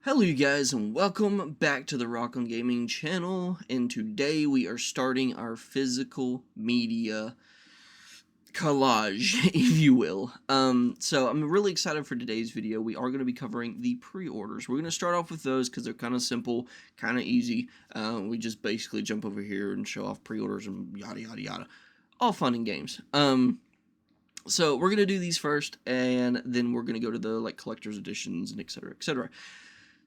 Hello you guys and welcome back to the Rock on Gaming channel, and today we are starting our physical media collage, if you will. So I'm really excited for today's video. We are going to be covering the pre-orders. We're going to start off with those because they're kind of simple, kind of easy. We just basically jump over here and show off pre-orders and yada yada yada. All fun and games. So we're going to do these first, and then we're going to go to the collector's editions and etc. etc.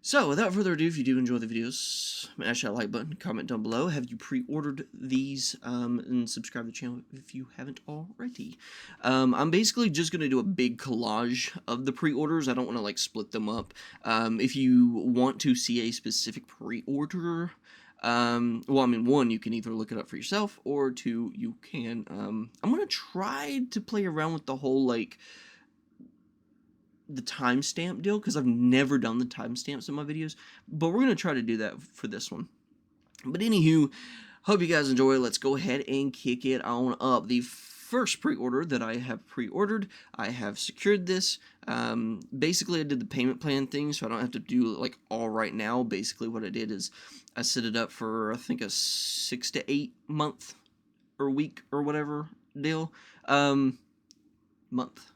So, without further ado, if you do enjoy the videos, smash that like button, comment down below. Have you pre-ordered these, and subscribe to the channel if you haven't already. I'm basically just going to do a big collage of the pre-orders. I don't want to, split them up. If you want to see a specific pre-order, one, you can either look it up for yourself, or two, you can, I'm going to try to play around with the whole, the timestamp deal, because I've never done the timestamps in my videos, but we're going to try to do that for this one. But anywho, hope you guys enjoy. Let's go ahead and kick it on up. The first pre-order that I have pre-ordered, I have secured this. Basically, I did the payment plan thing, so I don't have to do all right now. Basically, what I did is I set it up for, I think, a 6 to 8 month or week or whatever deal. Month.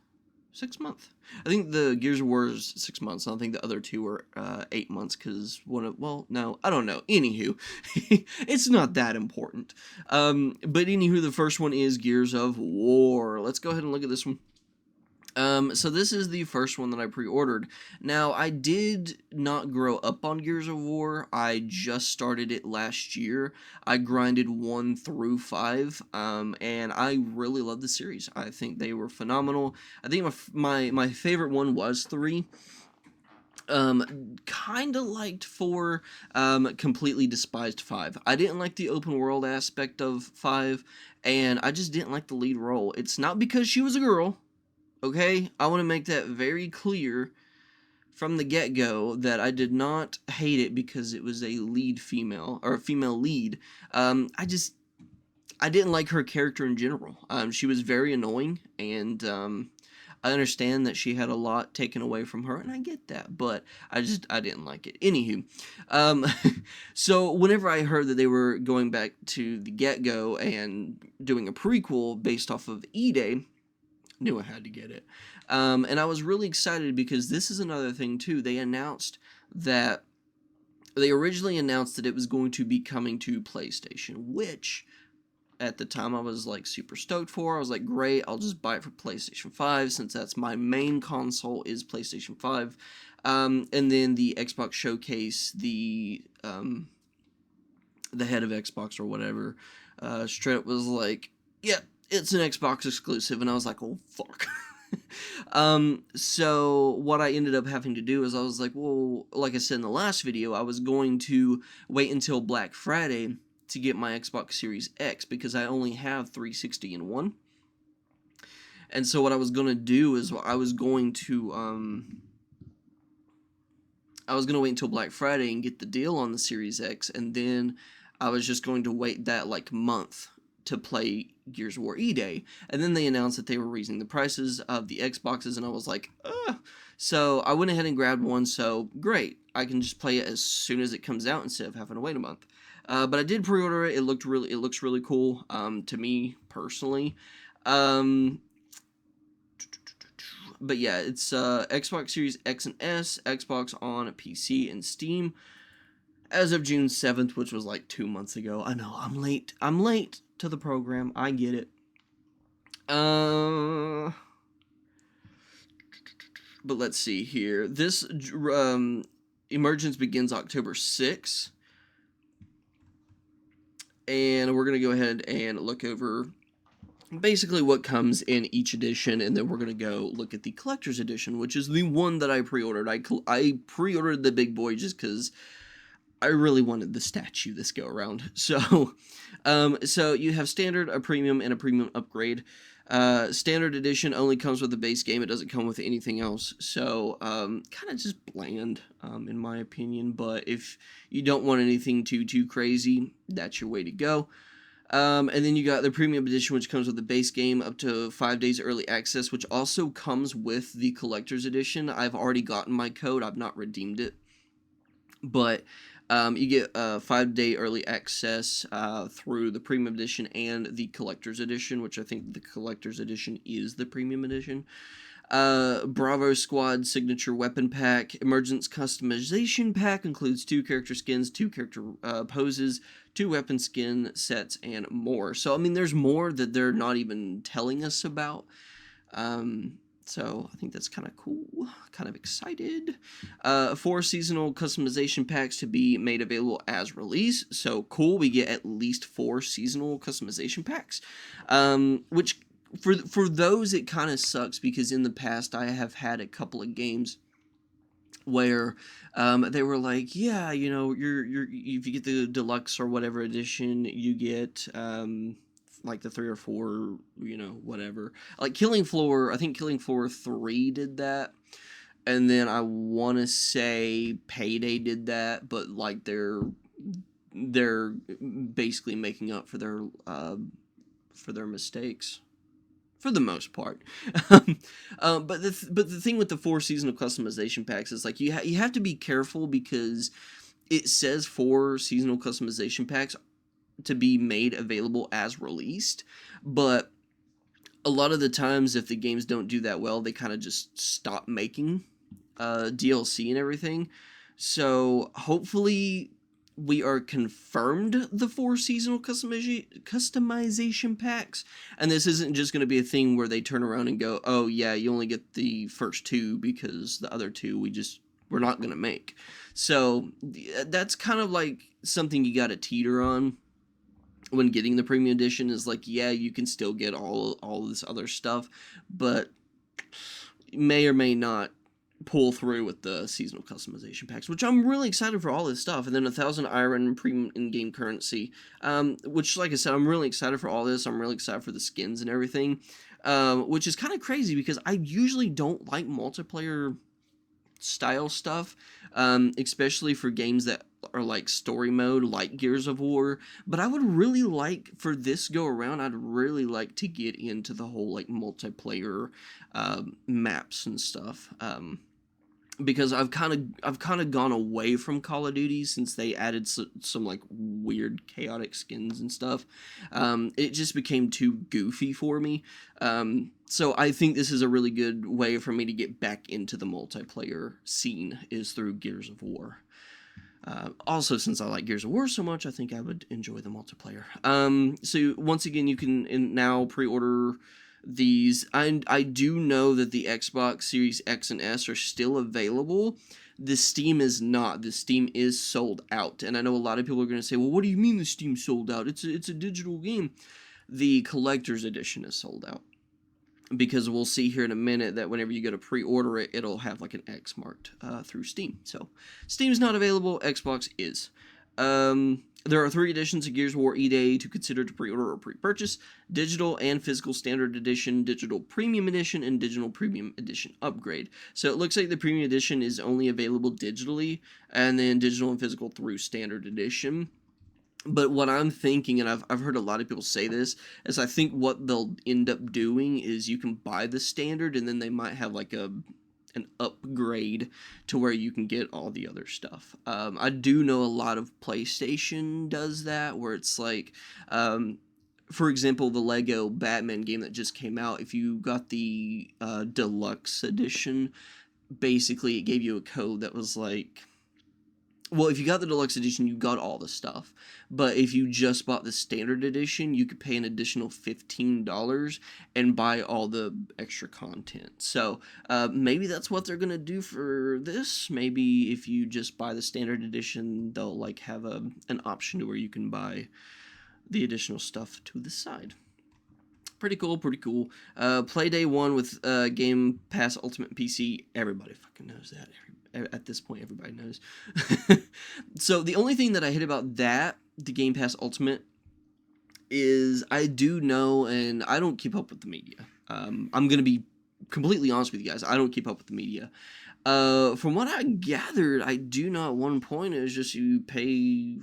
6 months. I think the Gears of War is 6 months. I don't think the other two are 8 months, because no, I don't know. Anywho, it's not that important. But anywho, the first one is Gears of War. Let's go ahead and look at this one. So this is the first one that I pre-ordered. Now, I did not grow up on Gears of War. I just started it last year. I grinded 1 through 5, and I really love the series. I think they were phenomenal. I think my favorite one was 3. Kind of liked 4, completely despised 5. I didn't like the open world aspect of 5, and I just didn't like the lead role. It's not because she was a girl. Okay, I want to make that very clear from the get-go that I did not hate it because it was a lead female, or a female lead. I didn't like her character in general. She was very annoying, and I understand that she had a lot taken away from her, and I get that, but I didn't like it. Anywho, so whenever I heard that they were going back to the get-go and doing a prequel based off of E-Day, knew I had to get it. And I was really excited because this is another thing too. They originally announced that it was going to be coming to PlayStation, which at the time I was super super for. I was like, great, I'll just buy it for PlayStation 5 since that's my main console is PlayStation 5. And then the Xbox Showcase, the head of Xbox or whatever, straight up was like, yep. It's an Xbox exclusive, and I was like, oh, fuck. So what I ended up having to do is I was like, well, like I said in the last video, I was going to wait until Black Friday to get my Xbox Series X, because I only have 360 in one. And so what I was going to do is I was going to wait until Black Friday and get the deal on the Series X, and then I was just going to wait that month to play Gears of War-E-Day, and then they announced that they were raising the prices of the Xboxes, and I was like, ugh. So I went ahead and grabbed one, so great, I can just play it as soon as it comes out instead of having to wait a month. But I did pre-order it. It looks really cool, to me personally. But yeah, it's Xbox Series X and S, Xbox on PC and Steam, as of June 7th, which was 2 months ago. I know, I'm late to the program, I get it. But let's see here. This emergence begins October 6th. And we're going to go ahead and look over basically what comes in each edition, and then we're going to go look at the collector's edition, which is the one that I pre-ordered. I pre-ordered the big boy just because I really wanted the statue this go around. So, so you have standard, a premium, and a premium upgrade. Standard edition only comes with the base game. It doesn't come with anything else. So, kind of just bland, in my opinion. But if you don't want anything too crazy, that's your way to go. And then you got the premium edition, which comes with the base game up to 5 days early access, which also comes with the collector's edition. I've already gotten my code. I've not redeemed it. But you get 5-day early access through the premium edition and the collector's edition, which I think the collector's edition is the premium edition. Bravo Squad Signature Weapon Pack. Emergence Customization Pack includes 2 character skins, 2 character poses, 2 weapon skin sets, and more. So, I mean, there's more that they're not even telling us about. So I think that's kind of cool, kind of excited. 4 seasonal customization packs to be made available as release. So cool, we get at least 4 seasonal customization packs, which for those it kind of sucks because in the past I have had a couple of games where they were like, yeah, you know, you're if you get the deluxe or whatever edition, you get like the 3 or 4, you know, whatever. Like Killing Floor, I think Killing Floor 3 did that. And then I want to say Payday did that, but like they're basically making up for their mistakes for the most part. But the thing with the 4 seasonal customization packs is like you have to be careful because it says 4 seasonal customization packs to be made available as released, but a lot of the times if the games don't do that well, they kind of just stop making DLC and everything. So hopefully we are confirmed the 4 seasonal customization packs, and this isn't just going to be a thing where they turn around and go, oh yeah, you only get the first 2 because the other 2 we're not going to make. So that's kind of like something you got to teeter on when getting the premium edition, is like, yeah, you can still get all this other stuff, but may or may not pull through with the seasonal customization packs, which I'm really excited for all this stuff. And then 1,000 iron premium in-game currency, which, like I said, I'm really excited for all this. I'm really excited for the skins and everything, which is kind of crazy because I usually don't like multiplayer style stuff, especially for games that are like story mode, like Gears of War. But I would really like, for this go around, I'd really like to get into the whole like multiplayer maps and stuff. Because I've kind of gone away from Call of Duty since they added some like weird chaotic skins and stuff. It just became too goofy for me. So I think this is a really good way for me to get back into the multiplayer scene, is through Gears of War. Also, since I like Gears of War so much, I think I would enjoy the multiplayer. So once again, you can now pre-order these. I do know that the Xbox Series X and S are still available. The Steam is not. The Steam is sold out. And I know a lot of people are going to say, well, what do you mean the Steam's sold out? It's a digital game. The collector's edition is sold out. Because we'll see here in a minute that whenever you go to pre-order it, it'll have like an X marked through Steam. So Steam's not available, Xbox is. There are 3 editions of Gears of War-E-Day to consider to pre-order or pre-purchase: digital and physical standard edition, digital premium edition, and digital premium edition upgrade. So it looks like the premium edition is only available digitally, and then digital and physical through standard edition. But what I'm thinking, and I've heard a lot of people say this, is I think what they'll end up doing is you can buy the standard, and then they might have like an upgrade to where you can get all the other stuff. I do know a lot of PlayStation does that, where it's like, for example, the Lego Batman game that just came out, if you got the deluxe edition, basically it gave you a code that was like, well, if you got the deluxe edition, you got all the stuff. But if you just bought the standard edition, you could pay an additional $15 and buy all the extra content. So maybe that's what they're gonna do for this. Maybe if you just buy the standard edition, they'll like have an option to where you can buy the additional stuff to the side. Pretty cool, pretty cool. Play day 1 with Game Pass Ultimate PC. Everybody fucking knows that. At this point, everybody knows. So the only thing that I hate about that, the Game Pass Ultimate, is I do know, and I don't keep up with the media. I'm going to be completely honest with you guys. I don't keep up with the media. From what I gathered, I do know at one point it was just you pay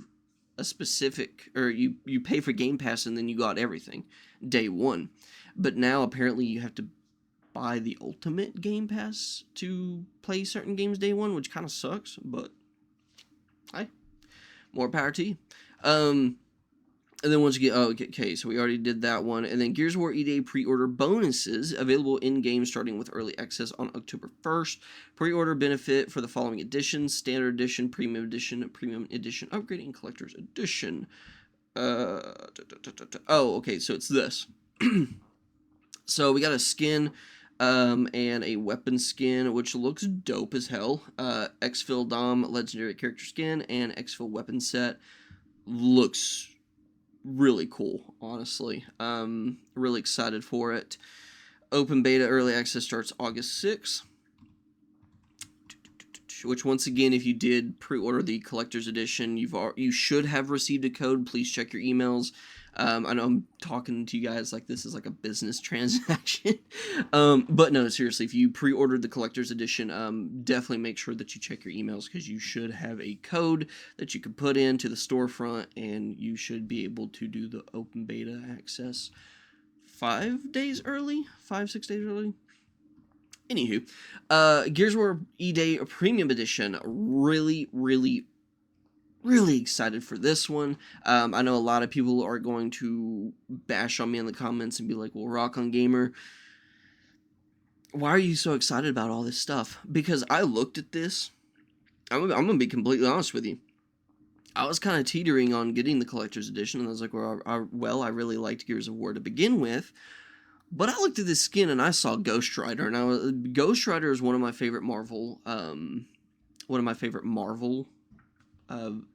a specific, or you pay for Game Pass and then you got everything day 1. But now apparently you have to buy the Ultimate Game Pass to play certain games day 1, which kind of sucks, but Hi, more power to you. And then once you get, okay, so we already did that one. And then Gears of War E-Day pre-order bonuses available in-game starting with early access on October 1st. Pre-order benefit for the following editions: Standard Edition, Premium Edition, Upgrade, and Collector's Edition. Oh, okay, so it's this. So we got a skin and a weapon skin, which looks dope as hell. Exfil Dom Legendary Character Skin and Exfil Weapon Set looks really cool, honestly. Really excited for it. Open beta early access starts August 6th. Which, once again, if you did pre-order the collector's edition, you should have received a code. Please check your emails. I know I'm talking to you guys like this is like a business transaction, but no, seriously, if you pre-ordered the collector's edition, definitely make sure that you check your emails, because you should have a code that you can put into the storefront, and you should be able to do the open beta access 5 days early, 6 days early. Anywho, Gears of War E-Day Premium Edition, really excited for this one. I know a lot of people are going to bash on me in the comments and be like, well, Rock on Gamer, why are you so excited about all this stuff? Because I looked at this, I'm going to be completely honest with you. I was kind of teetering on getting the collector's edition, and I was like, well, I really liked Gears of War to begin with. But I looked at this skin and I saw Ghost Rider. Now, Ghost Rider is one of my favorite Marvel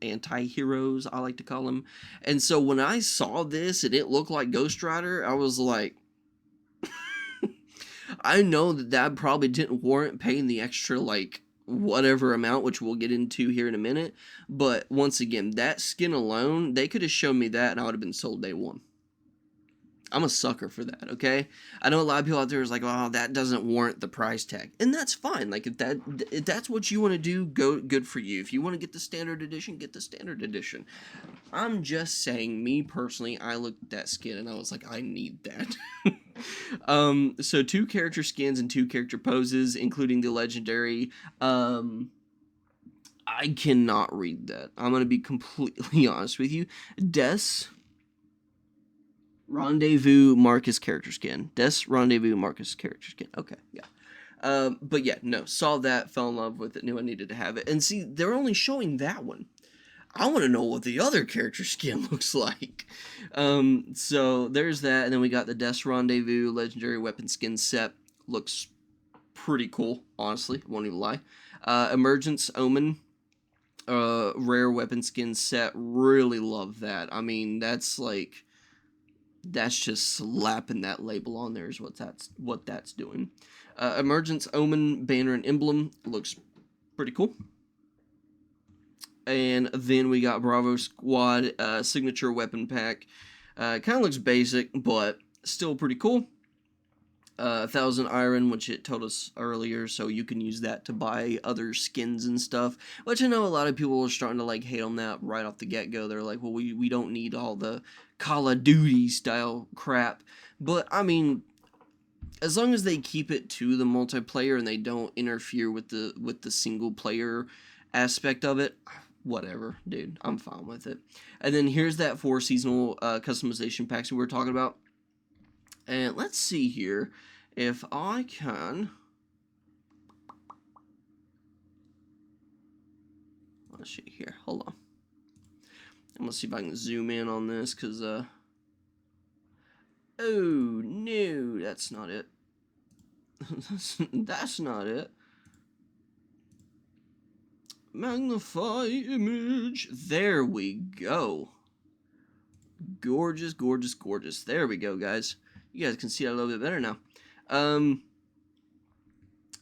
anti-heroes, I like to call him. And so when I saw this and it looked like Ghost Rider, I was like, I know that probably didn't warrant paying the extra, like, whatever amount, which we'll get into here in a minute. But once again, that skin alone, they could have shown me that and I would have been sold day one. I'm a sucker for that, okay? I know a lot of people out there is like, oh, that doesn't warrant the price tag. And that's fine. Like, if that's what you want to do, good for you. If you want to get the standard edition, get the standard edition. I'm just saying, me personally, I looked at that skin and I was like, I need that. So 2 character skins and 2 character poses, including the legendary. I cannot read that. I'm going to be completely honest with you. Rendezvous Marcus character skin. Rendezvous Marcus character skin. Okay, yeah. But yeah, no, saw that, fell in love with it, knew I needed to have it. And see, they're only showing that one. I want to know what the other character skin looks like. So there's that, and then we got the Des Rendezvous Legendary Weapon Skin set. Looks pretty cool, honestly, won't even lie. Emergence Omen Rare Weapon Skin set. Really love that. I mean, that's just slapping that label on there is what that's doing. Emergence Omen Banner and Emblem looks pretty cool. And then we got Bravo Squad Signature Weapon Pack. Kind of looks basic, but still pretty cool. 1,000 iron, which it told us earlier, so you can use that to buy other skins and stuff, which I know a lot of people are starting to like hate on that right off the get-go. They're like, well, we don't need all the Call of Duty style crap. But I mean, as long as they keep it to the multiplayer and they don't interfere with the single player aspect of it, whatever, dude, I'm fine with it. And then here's that 4 seasonal customization packs we were talking about. And let's see here if I can. Let's see here. Hold on. I'm gonna see if I can zoom in on this, cause oh no, that's not it. That's not it. Magnify image. There we go. Gorgeous, gorgeous, gorgeous. There we go, guys. You guys can see it a little bit better now.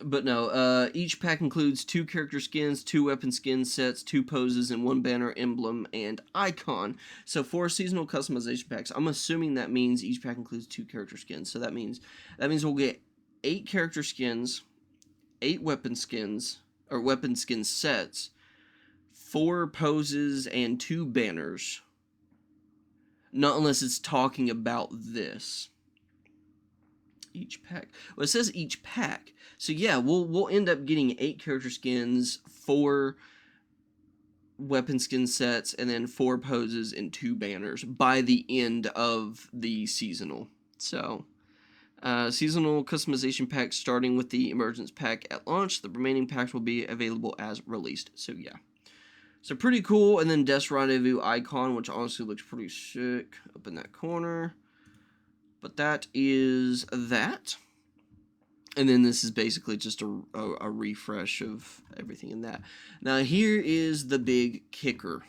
But no, each pack includes 2 character skins, 2 weapon skin sets, 2 poses, and 1 banner, emblem, and icon. So 4 seasonal customization packs. I'm assuming that means each pack includes 2 character skins. So that means we'll get 8 character skins, 8 weapon skins, or weapon skin sets, 4 poses, and 2 banners. Not unless it's talking about this. Each pack. Well, it says each pack. So yeah, we'll end up getting 8 character skins, 4 weapon skin sets, and then 4 poses and 2 banners by the end of the seasonal. So, seasonal customization packs starting with the emergence pack at launch. The remaining packs will be available as released. So, yeah. So, pretty cool. And then Death's Rendezvous icon, which honestly looks pretty sick up in that corner. But that is that. And then this is basically just a refresh of everything in that. Now, here is the big kicker.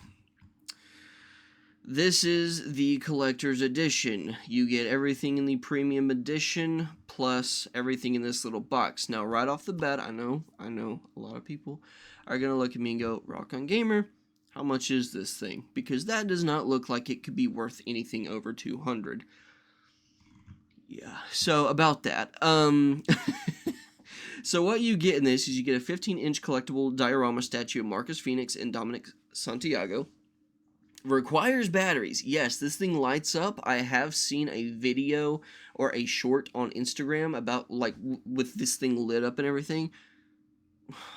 This is the collector's edition. You get everything in the premium edition, plus everything in this little box. Now, right off the bat, I know, a lot of people are going to look at me and go, Rock On Gamer, how much is this thing? Because that does not look like it could be worth anything over $200. Yeah, so about that. So what you get in this is you get a 15-inch collectible diorama statue of Marcus Phoenix and Dominic Santiago. Requires batteries. Yes, this thing lights up. I have seen a video or a short on Instagram about, like, with this thing lit up and everything.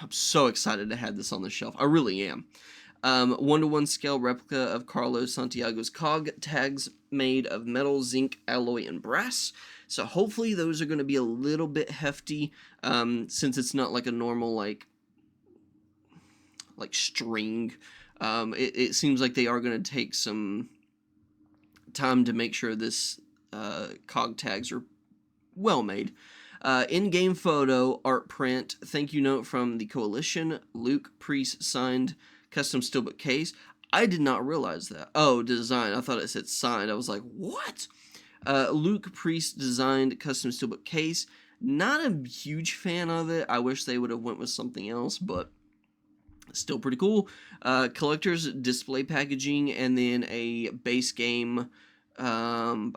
I'm so excited to have this on the shelf. I really am. 1-to-1 scale replica of Carlos Santiago's cog tags made of metal, zinc, alloy, and brass. So hopefully those are going to be a little bit hefty, since it's not like a normal, like string. It seems like they are going to take some time to make sure this cog tags are well made. In-game photo, art print, thank you note from the Coalition, Luke Priest signed custom steelbook case. I did not realize that. Oh, design. I thought it said signed. I was like, what? Luke Priest designed custom steelbook case. Not a huge fan of it. I wish they would have went with something else, but still pretty cool. Collector's display packaging, and then a base game. Xbox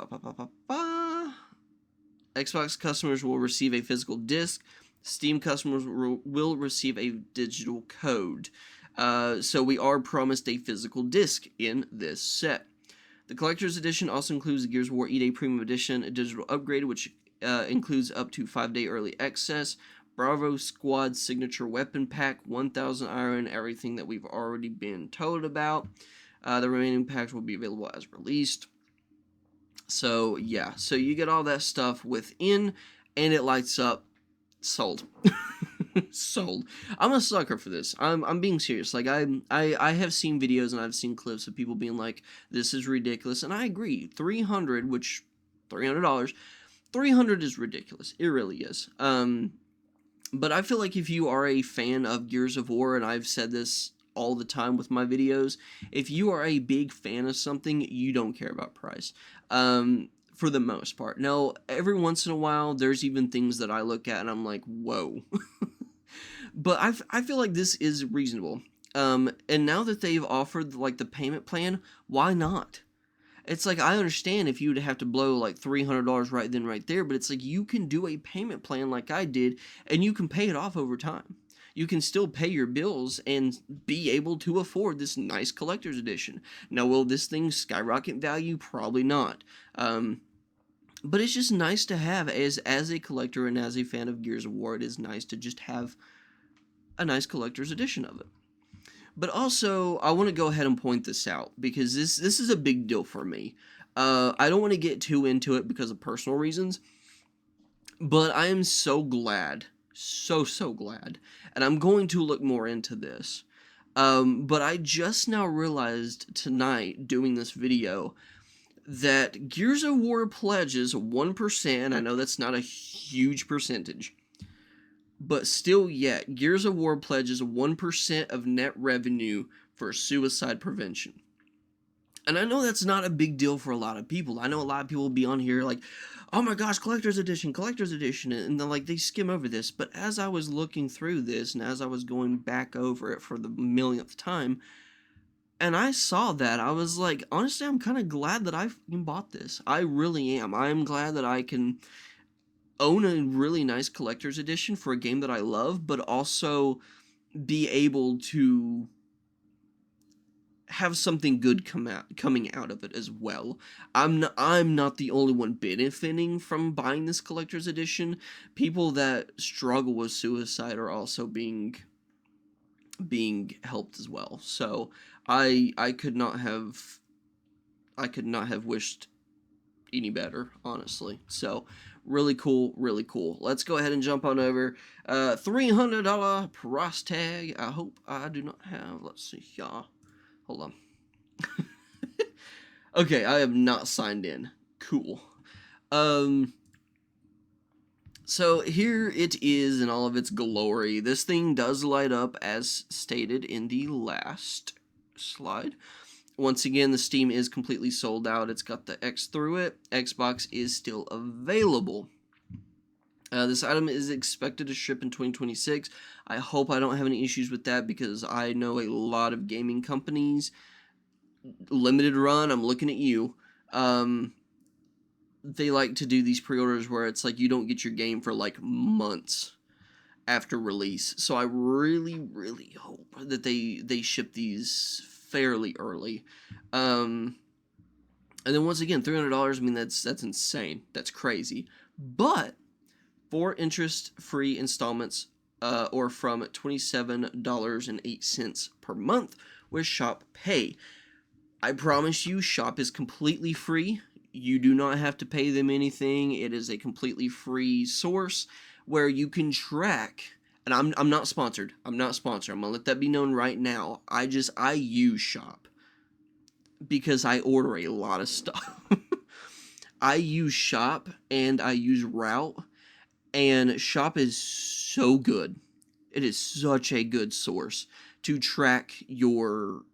customers will receive a physical disc. Steam customers will receive a digital code. So we are promised a physical disc in this set. The Collector's Edition also includes the Gears of War E-Day Premium Edition, a digital upgrade, which includes up to 5-day early access, Bravo Squad Signature Weapon Pack, 1,000 iron, everything that we've already been told about. The remaining packs will be available as released. So, yeah. So you get all that stuff within, and it lights up. Sold. Sold. I'm a sucker for this. I'm being serious. Like, I have seen videos and I've seen clips of people being like, this is ridiculous, and I agree. $300, which $300 is ridiculous. It really is. But I feel like if you are a fan of Gears of War, and I've said this all the time with my videos, if you are a big fan of something, you don't care about price. For the most part. Now, every once in a while, there's even things that I look at and I'm like, whoa. But I feel like this is reasonable. And now that they've offered, like, the payment plan, why not? It's like, I understand if you would have to blow, like, $300 right then, right there, but it's like, you can do a payment plan like I did, and you can pay it off over time. You can still pay your bills and be able to afford this nice collector's edition. Now, will this thing skyrocket in value? Probably not. But it's just nice to have, as a collector and as a fan of Gears of War, it is nice to just have a nice collector's edition of it. But also, I want to go ahead and point this out, because this is a big deal for me. I don't want to get too into it because of personal reasons, but I am so glad, so glad, and I'm going to look more into this. But I just now realized tonight, doing this video, that Gears of War pledges 1%, I know that's not a huge percentage, but still yet, Gears of War pledges 1% of net revenue for suicide prevention. And I know that's not a big deal for a lot of people. I know a lot of people will be on here like, oh my gosh, collector's edition, and then, like, they skim over this. But as I was looking through this, and as I was going back over it for the millionth time, and I saw that, I was like, honestly, I'm kind of glad that I bought this. I really am. I'm glad that I can own a really nice collector's edition for a game that I love, but also be able to have something good coming out of it as well. I'm not the only one benefiting from buying this collector's edition. People that struggle with suicide are also being being helped as well. So I could not have wished any better, honestly. So really cool, really cool. Let's go ahead and jump on over. $300 price tag. I hope I do not have. Let's see, y'all. Hold on. Okay, I have not signed in. Cool. So here it is in all of its glory. This thing does light up as stated in the last slide. Once again, the Steam is completely sold out. It's got the X through it. Xbox is still available. This item is expected to ship in 2026. I hope I don't have any issues with that because I know a lot of gaming companies. Limited run, I'm looking at you. They like to do these pre-orders where it's like you don't get your game for like months after release. So I really, really hope that they ship these fairly early. And then once again, $300. I mean, that's insane. That's crazy. But 4 interest-free installments, or from $27.08 per month with Shop Pay. I promise you, Shop is completely free. You do not have to pay them anything. It is a completely free source where you can track. And I'm not sponsored. I'm not sponsored. I'm gonna let that be known right now. I use Shop because I order a lot of stuff. I use Shop and I use Route, and Shop is so good. It is such a good source to track your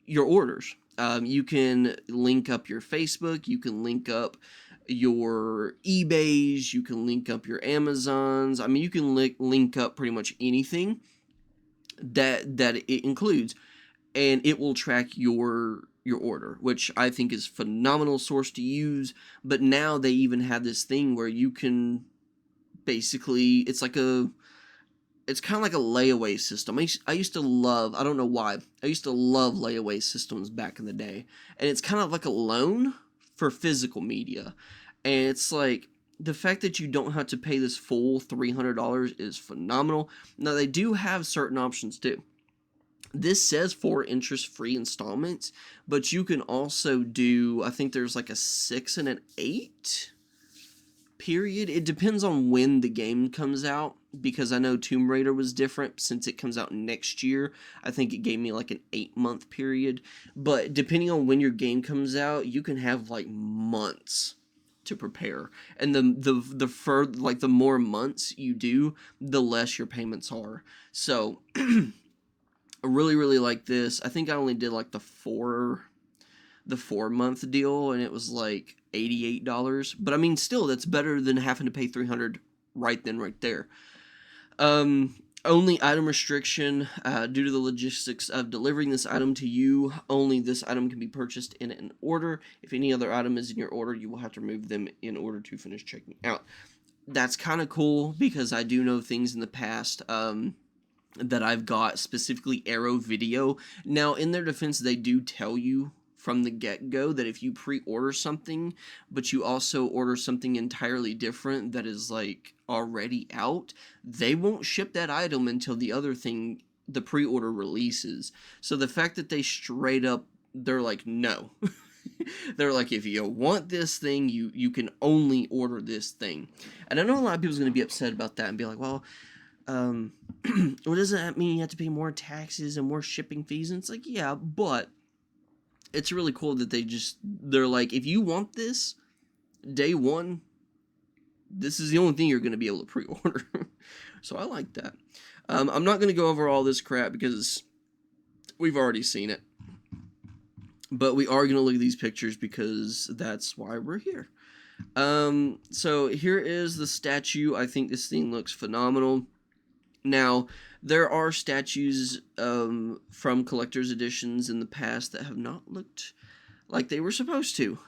orders. You can link up your Facebook, you can link up your eBays, you can link up your Amazons. I mean, you can link up pretty much anything that it includes, and it will track your order, which I think is a phenomenal source to use. But now they even have this thing where you can basically, it's kind of like a layaway system. I used to love, I don't know why, I used to love layaway systems back in the day. And it's kind of like a loan for physical media. And it's like, the fact that you don't have to pay this full $300 is phenomenal. Now, they do have certain options too. This says 4 interest-free installments, but you can also do, I think there's like a 6 and an 8 period. It depends on when the game comes out, because I know Tomb Raider was different since it comes out next year. I think it gave me like an 8-month period, but depending on when your game comes out, you can have like months to prepare, and the more months you do, the less your payments are. So I really, really like this. I think I only did like the 4-month deal, and it was like $88. But I mean, still, that's better than having to pay $300 right then, right there. Only item restriction, due to the logistics of delivering this item to you, only this item can be purchased in an order. If any other item is in your order, you will have to remove them in order to finish checking out. That's kind of cool, because I do know things in the past, that I've got, specifically Arrow Video. Now, in their defense, they do tell you from the get-go that if you pre-order something, but you also order something entirely different that is like already out, they won't ship that item until the other thing, the pre-order, releases. So the fact that they straight up, they're like, no. They're like, if you want this thing, you can only order this thing. And I know a lot of people's going to be upset about that and be like, well, well, doesn't that mean you have to pay more taxes and more shipping fees? And it's like, yeah, but it's really cool that they're like, if you want this, day one, this is the only thing you're going to be able to pre-order. So I like that. I'm not going to go over all this crap because we've already seen it. But we are going to look at these pictures because that's why we're here. So here is the statue. I think this thing looks phenomenal. Now, there are statues from collector's editions in the past that have not looked like they were supposed to.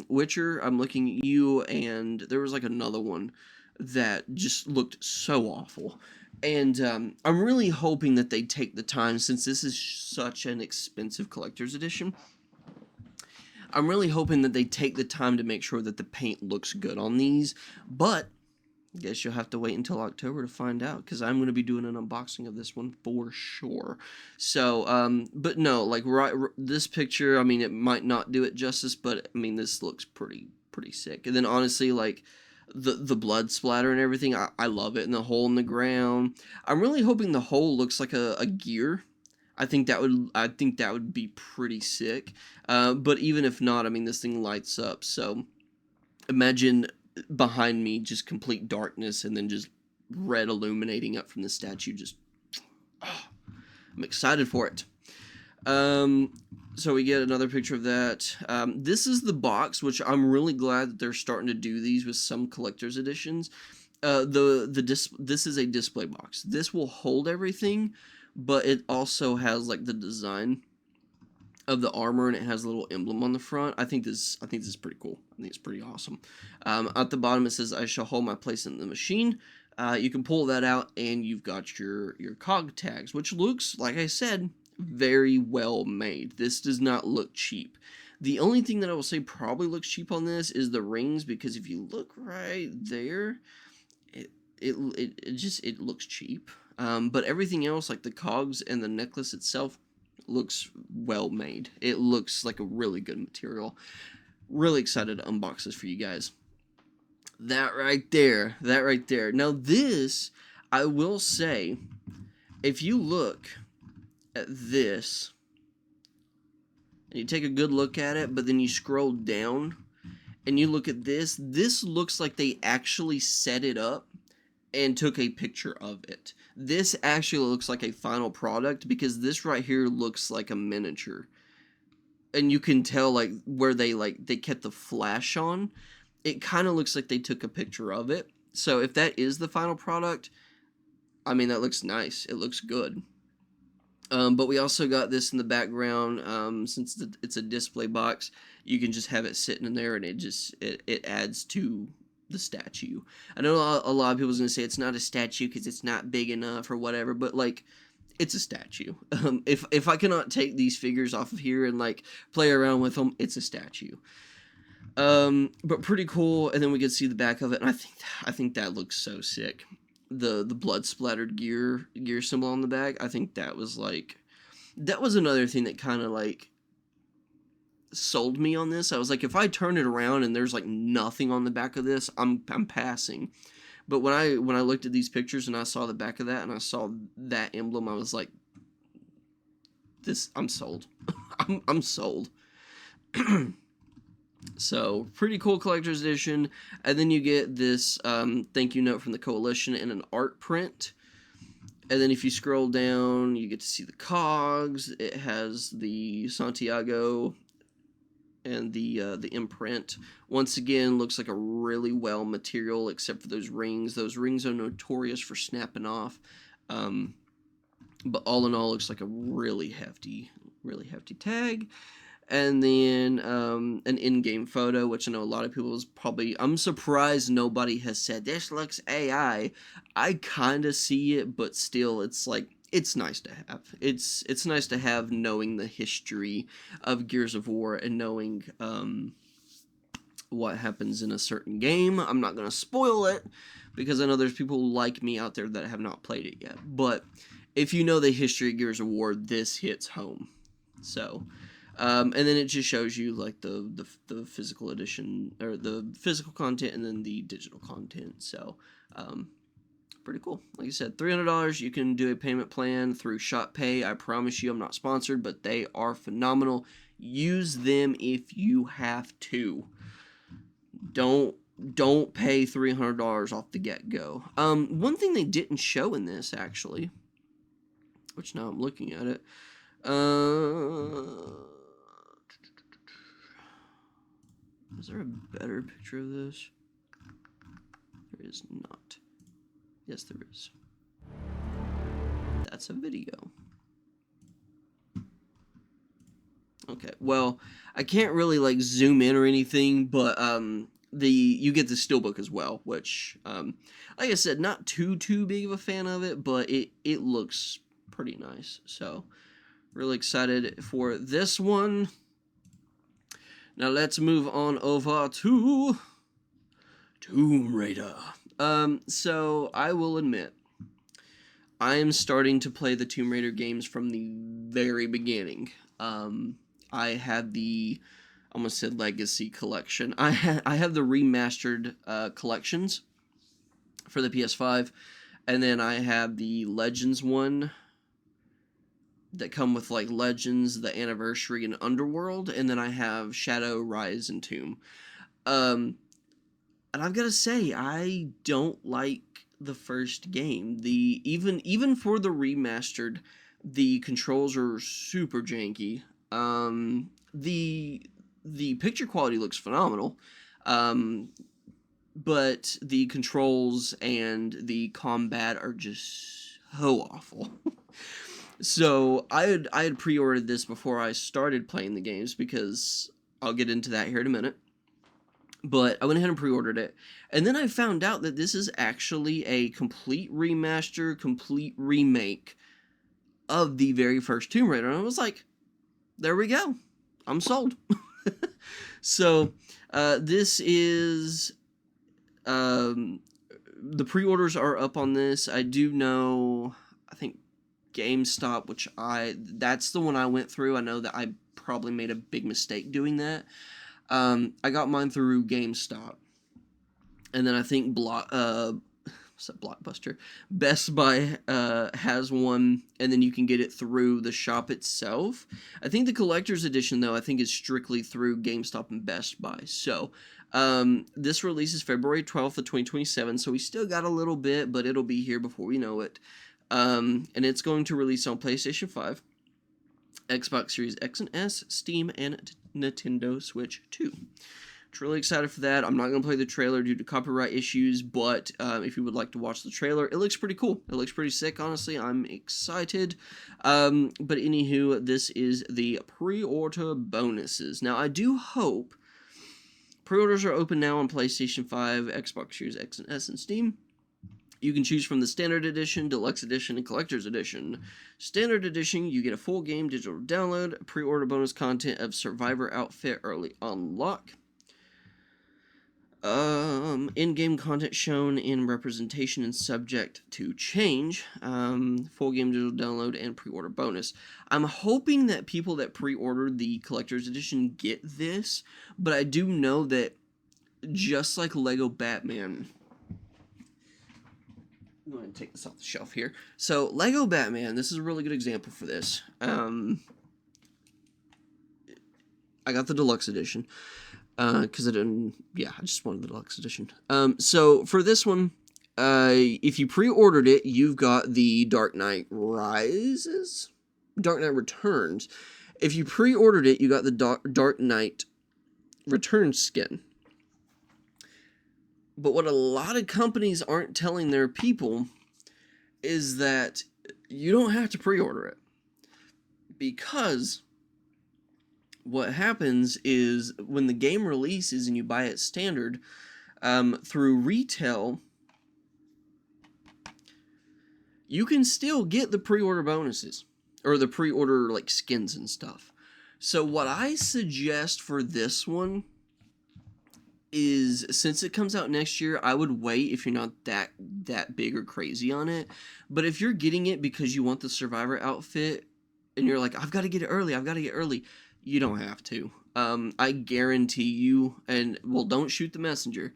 Witcher, I'm looking at you, and there was like another one that just looked so awful. And I'm really hoping that they take the time, since this is such an expensive collector's edition, I'm really hoping that they take the time to make sure that the paint looks good on these. But Guess you'll have to wait until October to find out, because I'm going to be doing an unboxing of this one for sure. So, but no, like this picture, I mean, it might not do it justice, but I mean, this looks pretty sick. And then honestly, like the blood splatter and everything, I love it. And the hole in the ground, I'm really hoping the hole looks like a gear. I think that would be pretty sick. But even if not, I mean, this thing lights up. So imagine behind me just complete darkness and then just red illuminating up from the statue. Just I'm excited for it. So we get another picture of that. This is the box, which I'm really glad that they're starting to do these with some collector's editions. This is a display box. This will hold everything, but it also has like the design of the armor, and it has a little emblem on the front. I think this is pretty cool. I think it's pretty awesome. At the bottom it says, "I shall hold my place in the machine." You can pull that out, and you've got your cog tags, which looks, like I said, very well made. This does not look cheap. The only thing that I will say probably looks cheap on this is the rings, because if you look right there, it looks cheap. But everything else, like the cogs and the necklace itself, looks well made. It looks like a really good material. Really excited to unbox this for you guys. That right there. Now this, I will say, if you look at this, and you take a good look at it, but then you scroll down, and you look at this, this looks like they actually set it up and took a picture of it. This actually looks like a final product, because this right here looks like a miniature. And you can tell like where they kept the flash on. It kind of looks like they took a picture of it. So if that is the final product, I mean, that looks nice. It looks good. But we also got this in the background. Since it's a display box, you can just have it sitting in there, and it adds to the statue. I know a lot of people are going to say it's not a statue because it's not big enough or whatever, but like, it's a statue. If I cannot take these figures off of here and like play around with them, it's a statue. But pretty cool. And then we can see the back of it, and I think that looks so sick. The blood splattered gear symbol on the back. I think that was another thing that kind of like sold me on this. I was like, if I turn it around and there's like nothing on the back of this, I'm passing. But when I looked at these pictures and I saw the back of that and I saw that emblem, I was like, I'm sold. I'm sold. So, pretty cool collector's edition. And then you get this thank you note from the Coalition and an art print. And then if you scroll down, you get to see the cogs. It has the Santiago and the imprint. Once again, looks like a really well material, except for those rings. Those rings are notorious for snapping off. But all in all, looks like a really hefty tag. And then an in-game photo, which I know a lot of people is probably... I'm surprised nobody has said, this looks AI. I kind of see it, but still, it's like, it's nice to have. It's nice to have, knowing the history of Gears of War and knowing what happens in a certain game. I'm not going to spoil it, because I know there's people like me out there that have not played it yet. But if you know the history of Gears of War, this hits home. So... and then it just shows you like the physical edition, or the physical content, and then the digital content. So, pretty cool. Like I said, $300. You can do a payment plan through ShopPay. I promise you, I'm not sponsored, but they are phenomenal. Use them if you have to. Don't pay $300 off the get-go. One thing they didn't show in this, actually, which now I'm looking at it. Is there a better picture of this? There is not. Yes, there is. That's a video. Okay, well, I can't really like zoom in or anything, but you get the steelbook as well, which like I said, not too big of a fan of it, but it looks pretty nice. So really excited for this one. Now let's move on over to Tomb Raider. So I will admit, I am starting to play the Tomb Raider games from the very beginning. I had the, almost said Legacy collection. I have the remastered collections for the PS5, and then I have the Legends one that come with like Legends, the Anniversary, and Underworld, and then I have Shadow, Rise, and Tomb. Um, and I've got to say, I don't like the first game. The even for the remastered, the controls are super janky. The picture quality looks phenomenal. Um, but the controls and the combat are just so awful. So I had pre-ordered this before I started playing the games because I'll get into that here in a minute. But I went ahead and pre-ordered it, and then I found out that this is actually a complete remaster, complete remake of the very first Tomb Raider, and I was like, there we go, I'm sold. So this is the pre-orders are up on this. I do know, I think GameStop, that's the one I went through. I know that I probably made a big mistake doing that. I got mine through GameStop, and then I think Blockbuster, Best Buy has one, and then you can get it through the shop itself. I think the collector's edition, though, I think is strictly through GameStop and Best Buy. So this releases February 12th of 2027, so we still got a little bit, but it'll be here before we know it. And it's going to release on PlayStation 5, Xbox Series X and S, Steam, and Nintendo Switch 2. Really excited for that. I'm not going to play the trailer due to copyright issues, but if you would like to watch the trailer, it looks pretty cool. It looks pretty sick, honestly. I'm excited. But anywho, this is the pre-order bonuses. Now, I do hope pre-orders are open now on PlayStation 5, Xbox Series X and S, and Steam. You can choose from the Standard Edition, Deluxe Edition, and Collector's Edition. Standard Edition, you get a full game digital download, pre-order bonus content of Survivor Outfit Early Unlock. In-game content shown in representation and subject to change. Full game digital download and pre-order bonus. I'm hoping that people that pre-ordered the Collector's Edition get this, but I do know that just like Lego Batman, I'm going to take this off the shelf here. So, Lego Batman, this is a really good example for this. I got the Deluxe Edition. Because I just wanted the Deluxe Edition. So, for this one, if you pre-ordered it, you've got the Dark Knight Rises? Dark Knight Returns. If you pre-ordered it, you got the Dark Knight Returns skin. But what a lot of companies aren't telling their people is that you don't have to pre-order it. Because what happens is when the game releases and you buy it standard, through retail, you can still get the pre-order bonuses. Or the pre-order, like, skins and stuff. So what I suggest for this one is, since it comes out next year, I would wait if you're not that big or crazy on it. But if you're getting it because you want the Survivor outfit, and you're like, I've got to get it early, you don't have to. I guarantee you, and, well, don't shoot the messenger,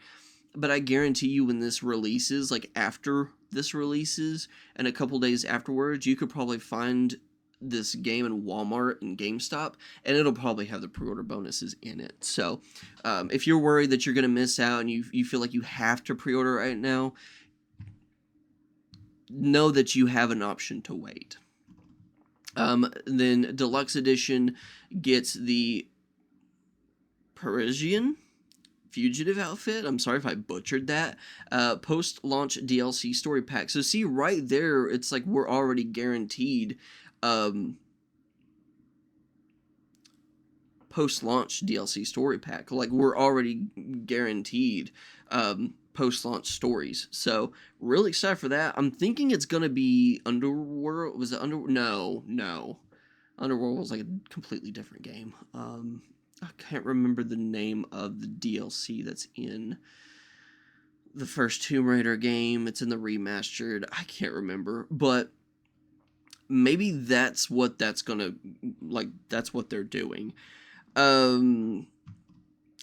but I guarantee you when this releases, like, after this releases, and a couple days afterwards, you could probably find this game in Walmart and GameStop, and it'll probably have the pre-order bonuses in it. So, if you're worried that you're going to miss out and you feel like you have to pre-order right now, know that you have an option to wait. Then Deluxe Edition gets the Parisian Fugitive outfit. I'm sorry if I butchered that. Post-launch DLC story pack. So see, right there, it's like we're already guaranteed post-launch DLC story pack. Like, we're already guaranteed post-launch stories. So, really excited for that. I'm thinking it's going to be Underworld. Was it Underworld? No. Underworld was like a completely different game. I can't remember the name of the DLC that's in the first Tomb Raider game. It's in the remastered. I can't remember, but maybe that's what that's gonna, like, that's what they're doing.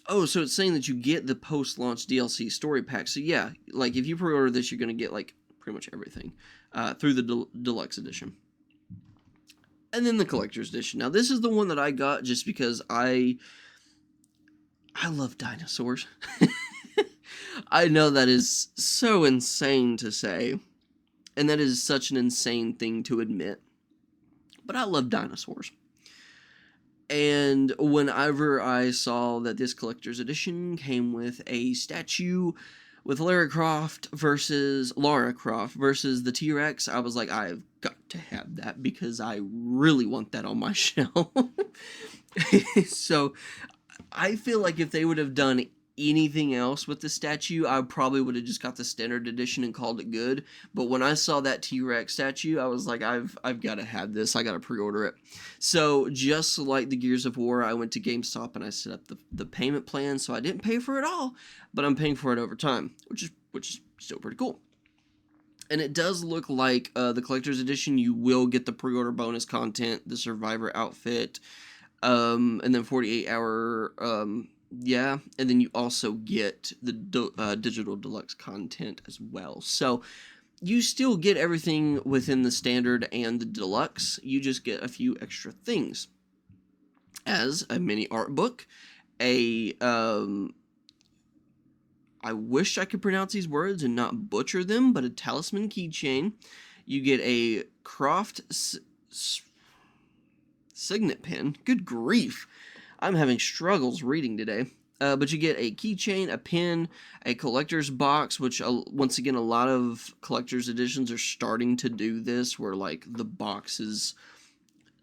Oh, so it's saying that you get the post-launch DLC story pack. So yeah, like if you pre-order this, you're gonna get like pretty much everything through the deluxe edition, and then the collector's edition. Now this is the one that I got just because I love dinosaurs. I know that is so insane to say, and that is such an insane thing to admit, but I love dinosaurs. And whenever I saw that this collector's edition came with a statue with Lara Croft versus the T-Rex, I was like, I've got to have that because I really want that on my shelf. So I feel like if they would have done anything else with the statue, I probably would have just got the standard edition and called it good. But when I saw that T-Rex statue, I was like, I've got to have this. I got to pre-order it. So just like the Gears of War, I went to GameStop and I set up the payment plan. So I didn't pay for it all, but I'm paying for it over time, which is still pretty cool. And it does look like the collector's edition, you will get the pre-order bonus content, the Survivor outfit, and then 48-hour, yeah, and then you also get the digital deluxe content as well. So you still get everything within the standard and the deluxe. You just get a few extra things, as a mini art book, I wish I could pronounce these words and not butcher them, but a talisman keychain. You get a Croft signet pin. Good grief. I'm having struggles reading today. But you get a keychain, a pin, a collector's box, which, once again, a lot of collector's editions are starting to do this, where, like, the box is,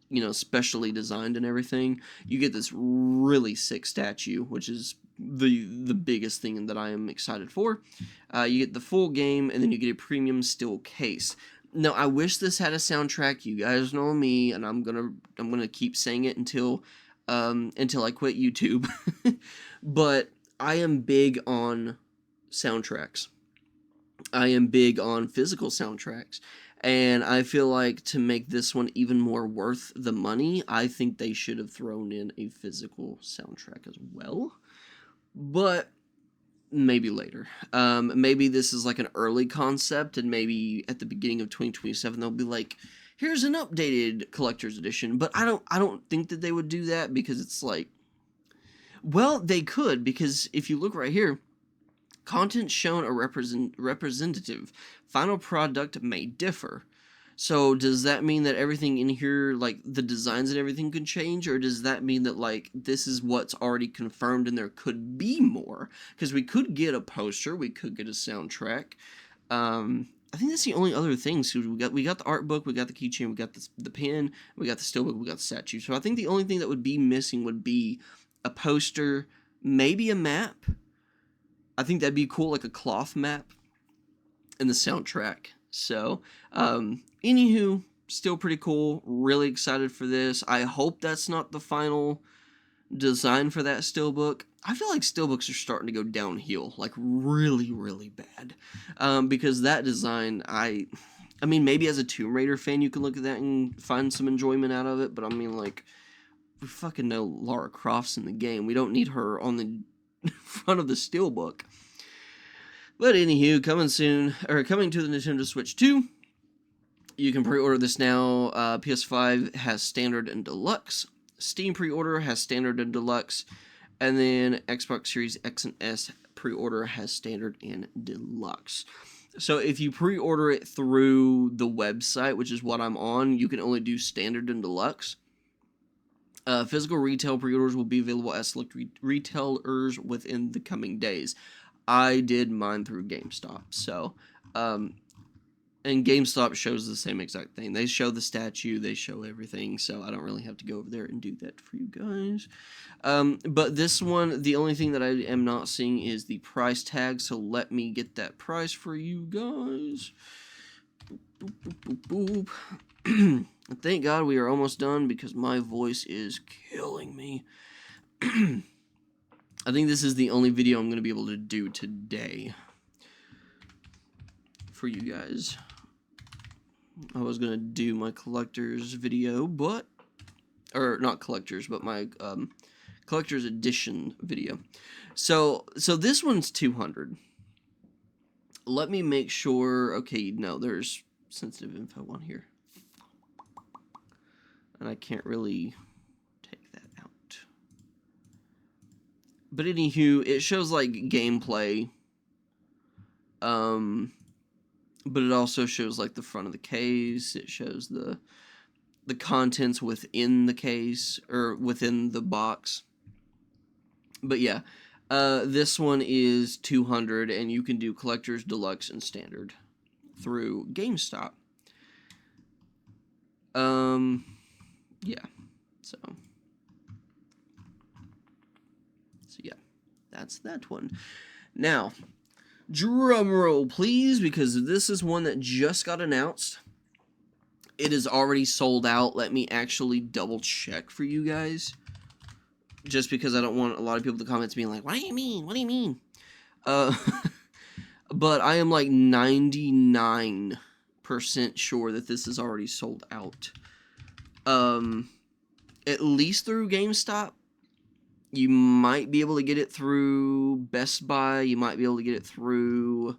you know, specially designed and everything. You get this really sick statue, which is the biggest thing that I am excited for. You get the full game, and then you get a premium steel case. Now, I wish this had a soundtrack. You guys know me, and I'm gonna keep saying it until I quit YouTube. But I am big on soundtracks. I am big on physical soundtracks. And I feel like to make this one even more worth the money, I think they should have thrown in a physical soundtrack as well. But maybe later. Maybe this is like an early concept, and maybe at the beginning of 2027 they'll be like, here's an updated collector's edition. But I don't think that they would do that, because it's like, well, they could, because if you look right here, content shown are representative. Final product may differ. So does that mean that everything in here, like the designs and everything, could change? Or does that mean that, like, this is what's already confirmed and there could be more? Because we could get a poster, we could get a soundtrack. I think that's the only other thing. So we got the art book, we got the keychain, we got the pen, we got the steelbook, we got the statue. So I think the only thing that would be missing would be a poster, maybe a map. I think that'd be cool, like a cloth map, and the soundtrack. So, anywho, still pretty cool. Really excited for this. I hope that's not the final design for that steelbook. I feel like steelbooks are starting to go downhill, like really, really bad. Because that design, I mean, maybe as a Tomb Raider fan, you can look at that and find some enjoyment out of it. But I mean, like, we fucking know Lara Croft's in the game. We don't need her on the front of the steelbook. But anywho, coming to the Nintendo Switch 2. You can pre-order this now. PS5 has standard and deluxe. Steam pre-order has standard and deluxe. And then Xbox Series X and S pre-order has standard and deluxe. So if you pre-order it through the website, which is what I'm on, you can only do standard and deluxe. Physical retail pre-orders will be available at select retailers within the coming days. I did mine through GameStop, so, and GameStop shows the same exact thing. They show the statue, they show everything, so I don't really have to go over there and do that for you guys. But this one, the only thing that I am not seeing is the price tag, so let me get that price for you guys. Boop, boop, boop, boop, boop. Thank God we are almost done, because my voice is killing me. I think this is the only video I'm going to be able to do today. for you guys. I was gonna do my collector's video, but, or not collector's, but my collector's edition video. So this one's 200. Let me make sure. Okay, no, there's sensitive info on here, and I can't really take that out. But anywho, it shows like gameplay. But it also shows like the front of the case. It shows the contents within the case or within the box. But yeah, this one is 200, and you can do collector's, deluxe, and standard through GameStop. Yeah. So yeah, that's that one. Now, drum roll, please, because this is one that just got announced. It is already sold out. Let me actually double check for you guys, just because I don't want a lot of people to comment being like, "What do you mean? What do you mean?" But I am like 99% sure that this is already sold out. At least through GameStop. You might be able to get it through Best Buy. You might be able to get it through,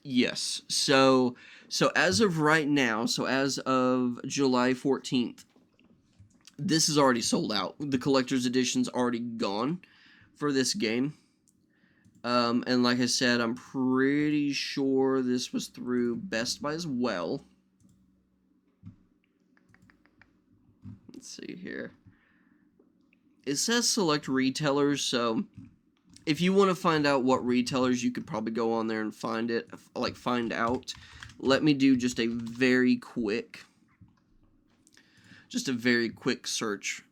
yes. So as of right now, so as of July 14th, this is already sold out. The collector's edition's already gone for this game. And like I said, I'm pretty sure this was through Best Buy as well. Let's see here. It says select retailers, so if you want to find out what retailers, you could probably go on there and find it, like find out. Let me do just a very quick search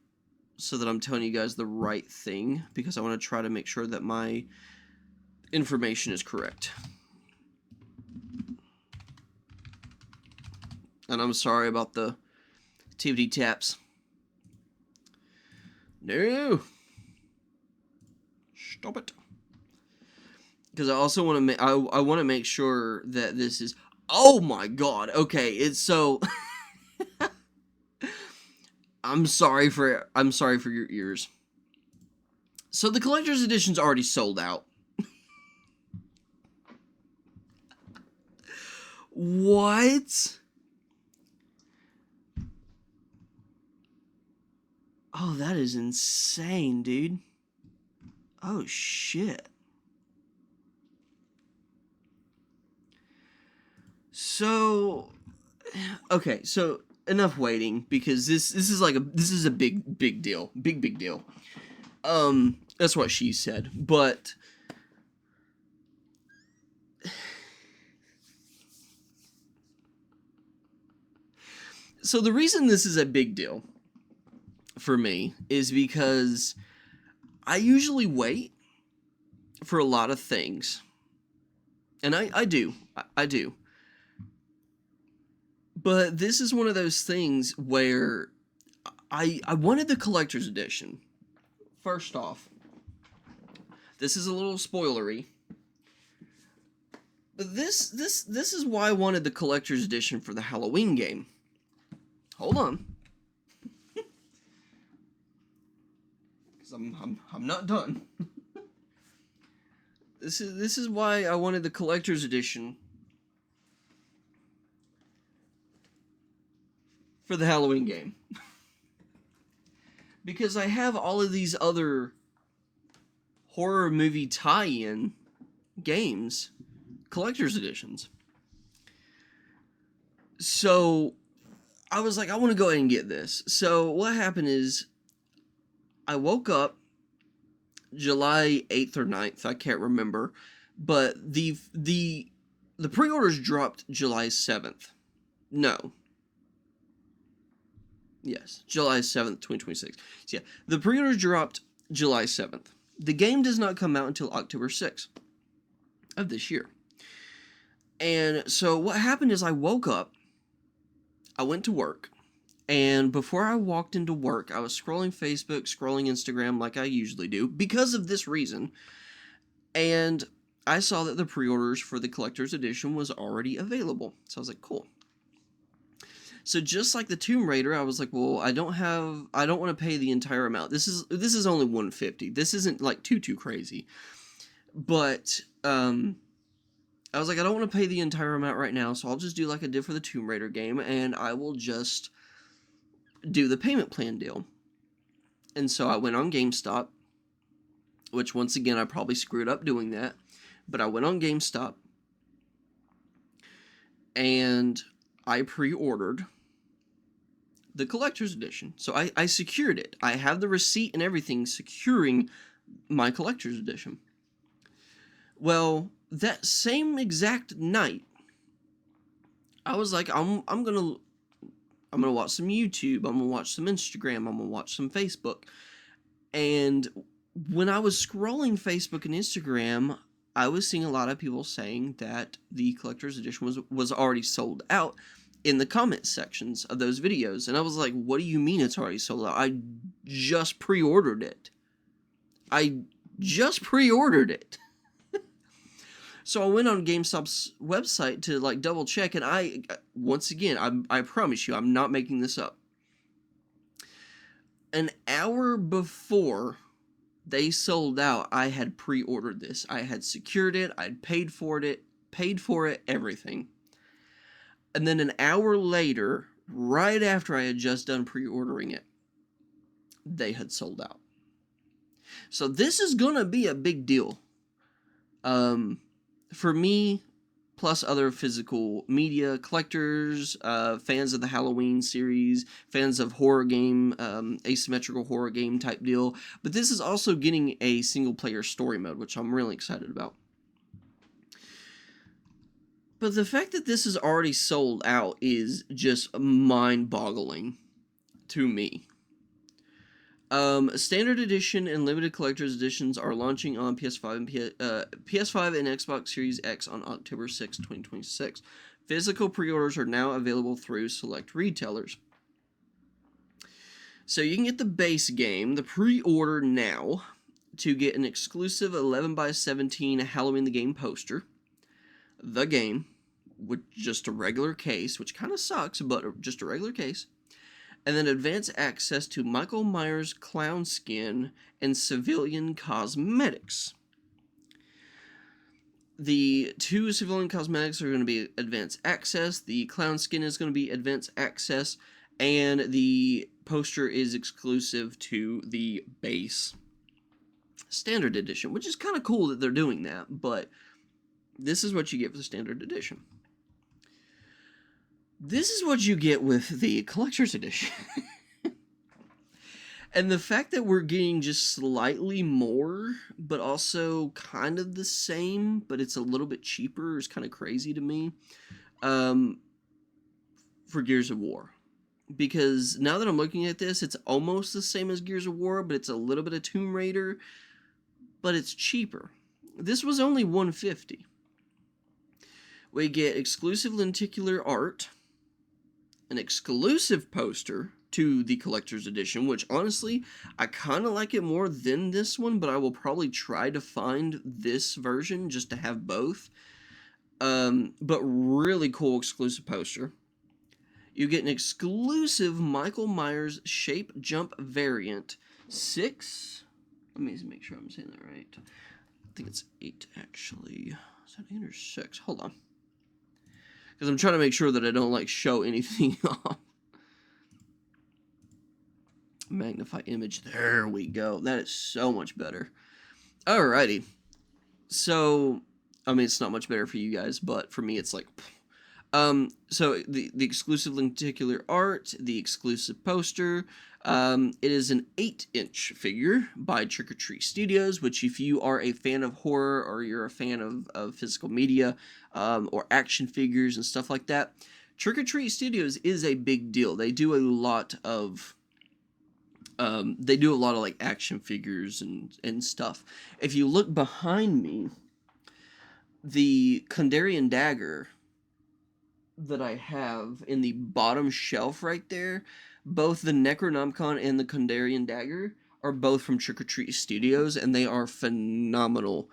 so that I'm telling you guys the right thing, because I want to try to make sure that my information is correct. And I'm sorry about the TFT taps. No! Stop it. Because I also want to make, I want to make sure that this is, oh my god, okay, it's so, I'm sorry for your ears. So the collector's edition's already sold out. What? Oh, that is insane, dude. Oh, shit. So, okay, so enough waiting, because this is like this is a big deal. Big deal. That's what she said. But so the reason this is a big deal for me is because I usually wait for a lot of things. And I do. But this is one of those things where I wanted the collector's edition. First off, this is a little spoilery. But this is why I wanted the collector's edition for the Halloween game. Hold on. Cuz I'm not done. This is why I wanted the collector's edition for the Halloween game. Because I have all of these other horror movie tie-in games, collector's editions. So I was like, I want to go ahead and get this. So what happened is I woke up July 8th or 9th, I can't remember, but the pre-orders dropped July 7th. No. Yes, July 7th, 2026. So yeah, the pre-orders dropped July 7th. The game does not come out until October 6th of this year. And so what happened is I woke up, I went to work, and before I walked into work, I was scrolling Facebook, scrolling Instagram like I usually do, because of this reason. And I saw that the pre-orders for the collector's edition was already available. So I was like, cool. So just like the Tomb Raider, I was like, well, I don't want to pay the entire amount. This is only $150. This isn't like too crazy. But I was like, I don't want to pay the entire amount right now, so I'll just do like I did for the Tomb Raider game, and I will just do the payment plan deal. And so I went on GameStop, which once again, I probably screwed up doing that, but I went on GameStop, and I pre-ordered the collector's edition. So I secured it. I have the receipt and everything securing my collector's edition. Well, that same exact night, I was like, I'm gonna watch some YouTube, I'm gonna watch some Instagram, I'm gonna watch some Facebook. And when I was scrolling Facebook and Instagram, I was seeing a lot of people saying that the collector's edition was already sold out in the comment sections of those videos. And I was like, what do you mean it's already sold out? I just pre-ordered it. So I went on GameStop's website to like double check, and I promise you, I'm not making this up. An hour before they sold out, I had pre-ordered this. I had secured it, I'd paid for it, everything. And then an hour later, right after I had just done pre-ordering it, they had sold out. So this is gonna be a big deal. For me, plus other physical media collectors, fans of the Halloween series, fans of horror game, asymmetrical horror game type deal. But this is also getting a single-player story mode, which I'm really excited about. But the fact that this is already sold out is just mind-boggling to me. Standard edition and limited collector's editions are launching on PS5 and PS5 and Xbox Series X on October 6, 2026. Physical pre-orders are now available through select retailers. So you can get the base game, the pre-order now, to get an exclusive 11x17 Halloween the Game poster, the game, with just a regular case, which kind of sucks, but just a regular case. And then advanced access to Michael Myers clown skin and civilian cosmetics. The 2 civilian cosmetics are going to be advanced access, the clown skin is going to be advanced access, and the poster is exclusive to the base standard edition, which is kind of cool that they're doing that, but this is what you get for the standard edition. This is what you get with the collector's edition. And the fact that we're getting just slightly more, but also kind of the same, but it's a little bit cheaper, is kind of crazy to me. For Gears of War. Because now that I'm looking at this, it's almost the same as Gears of War, but it's a little bit of Tomb Raider, but it's cheaper. This was only $150. We get exclusive lenticular art, an exclusive poster to the collector's edition, which honestly, I kind of like it more than this one, but I will probably try to find this version just to have both. But really cool exclusive poster. You get an exclusive Michael Myers shape jump variant. 6. Let me make sure I'm saying that right. I think it's 8 actually. Is that 8 or 6? Hold on. Because I'm trying to make sure that I don't like show anything off. Magnify image. There we go. That is so much better. Alrighty. So, I mean, it's not much better for you guys, but for me, it's like... So the exclusive lenticular art, the exclusive poster, it is an 8-inch figure by Trick or Treat Studios, which if you are a fan of horror or you're a fan of physical media, or action figures and stuff like that, Trick or Treat Studios is a big deal. They do a lot of, like action figures and stuff. If you look behind me, the Kandarian dagger that I have in the bottom shelf right there, both the Necronomicon and the Kandarian dagger are both from Trick or Treat Studios, and they are phenomenal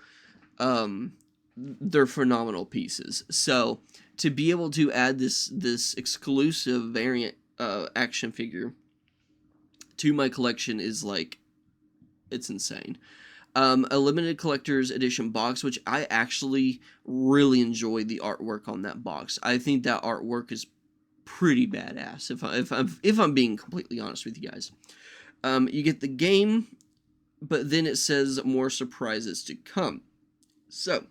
they're phenomenal pieces. So to be able to add this exclusive variant action figure to my collection is like, it's insane. A limited collector's edition box, which I actually really enjoyed the artwork on that box. I think that artwork is pretty badass. If I'm being completely honest with you guys, you get the game, but then it says more surprises to come. So,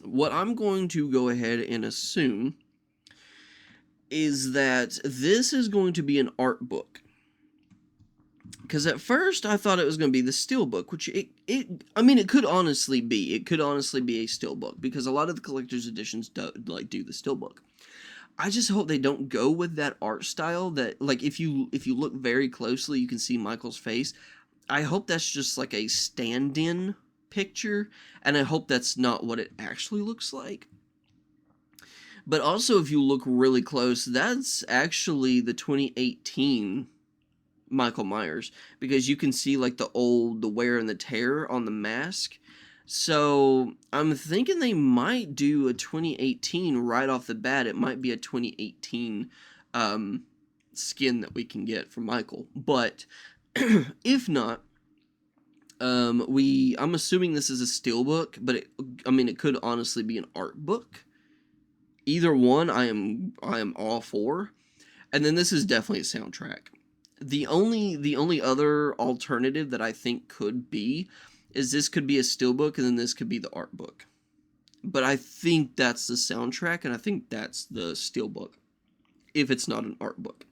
what I'm going to go ahead and assume is that this is going to be an art book. Because at first I thought it was going to be the steelbook, which it could honestly be. It could honestly be a steelbook, because a lot of the collector's editions do the steelbook. I just hope they don't go with that art style that, like, if you look very closely, you can see Michael's face. I hope that's just like a stand-in picture, and I hope that's not what it actually looks like. But also, if you look really close, that's actually the 2018 Michael Myers, because you can see like the wear and the tear on the mask. So I'm thinking they might do a 2018 right off the bat. It might be a 2018 skin that we can get from Michael. But if not, I'm assuming this is a steelbook, but it could honestly be an art book. Either one, I am all for. And then this is definitely a soundtrack. The only other alternative that I think could be is this could be a steelbook, and then this could be the art book. But I think that's the soundtrack, and I think that's the steelbook, if it's not an art book.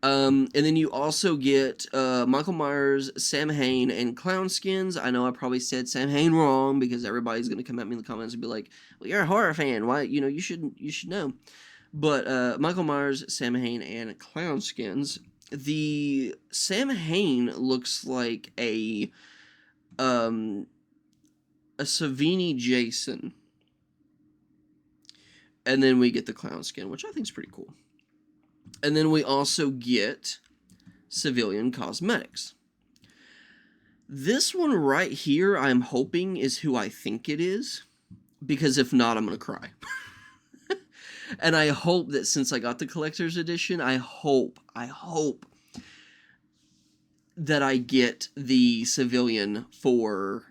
And then you also get Michael Myers, Sam Hain, and clown skins. I know I probably said Sam Hain wrong, because everybody's going to come at me in the comments and be like, well, you're a horror fan. Why, you should know. But Michael Myers, Sam Hain, and clown skins. The Sam Hain looks like a Savini Jason. And then we get the clown skin, which I think is pretty cool. And then we also get Civilian Cosmetics. This one right here, I'm hoping, is who I think it is, because if not, I'm going to cry. And I hope that since I got the collector's edition, I hope that I get the Civilian for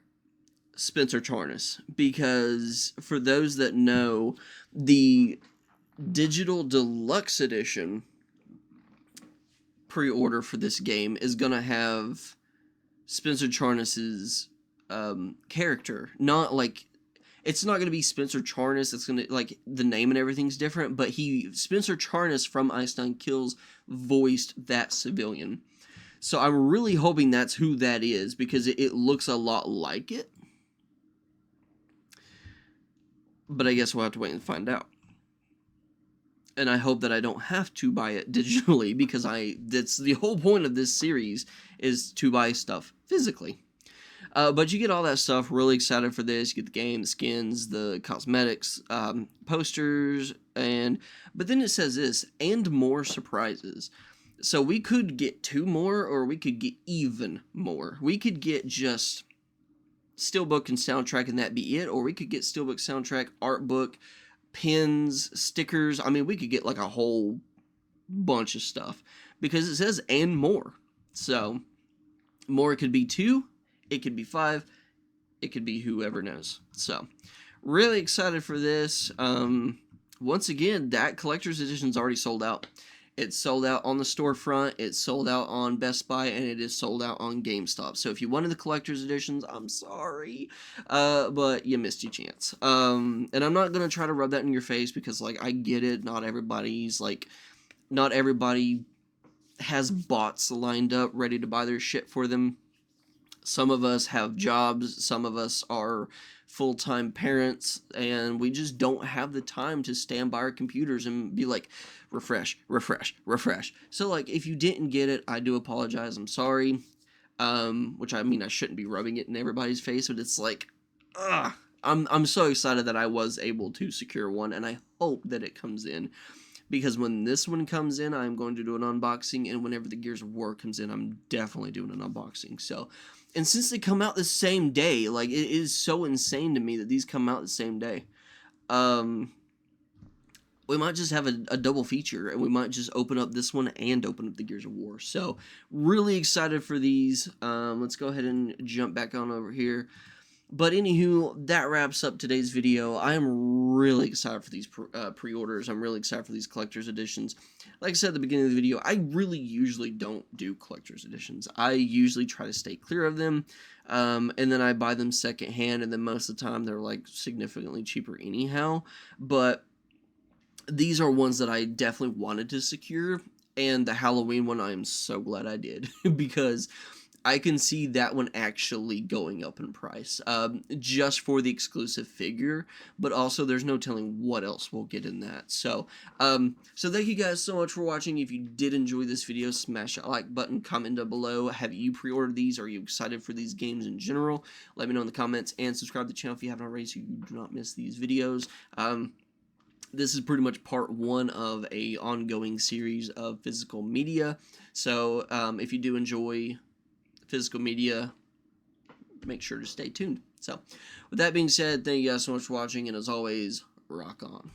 Spencer Charnas. Because for those that know, the digital deluxe edition pre-order for this game is going to have Spencer Charnas's character. Not like, it's not going to be Spencer Charnas. It's going to, like, the name and everything's different, but Spencer Charnas from Ice Nine Kills voiced that Civilian. So I'm really hoping that's who that is, because it looks a lot like it. But I guess we'll have to wait and find out. And I hope that I don't have to buy it digitally, because that's the whole point of this series, is to buy stuff physically. But you get all that stuff. Really excited for this. You get the game, the skins, the cosmetics, posters, but then it says this, and more surprises. So we could get 2 more, or we could get even more. We could get just steelbook and soundtrack, and that be it, or we could get steelbook, soundtrack, art book, pins, stickers. I mean, we could get like a whole bunch of stuff, because it says and more. So more, it could be 2, it could be 5, it could be whoever knows. So really excited for this. Once again, that collector's edition's already sold out. It's sold out on the storefront, it's sold out on Best Buy, and it is sold out on GameStop. So if you wanted the collector's editions, I'm sorry, but you missed your chance. And I'm not going to try to rub that in your face, because, like, I get it. Not everybody has bots lined up ready to buy their shit for them. Some of us have jobs, some of us are full-time parents, and we just don't have the time to stand by our computers and be like, refresh. So, like, if you didn't get it, I do apologize, I'm sorry. Which, I mean, I shouldn't be rubbing it in everybody's face, but it's like, I'm so excited that I was able to secure one, and I hope that it comes in. Because when this one comes in, I'm going to do an unboxing, and whenever the Gears of War comes in, I'm definitely doing an unboxing. So And since they come out the same day, like, it is so insane to me that these come out the same day. We might just have a double feature, and we might just open up this one and open up the Gears of War. So, really excited for these. Let's go ahead and jump back on over here. But anywho, that wraps up today's video. I am really excited for these pre-orders. I'm really excited for these collector's editions. Like I said at the beginning of the video, I really usually don't do collector's editions. I usually try to stay clear of them, and then I buy them secondhand, and then most of the time they're like significantly cheaper anyhow. But these are ones that I definitely wanted to secure, and the Halloween one I am so glad I did, because I can see that one actually going up in price, just for the exclusive figure, but also there's no telling what else we'll get in that. So thank you guys so much for watching. If you did enjoy this video, smash that like button, comment down below. Have you pre-ordered these? Are you excited for these games in general? Let me know in the comments, and subscribe to the channel if you haven't already so you do not miss these videos. This is pretty much part one of a ongoing series of physical media. So if you do enjoy physical media, make sure to stay tuned. So with that being said, thank you guys so much for watching, and as always, rock on.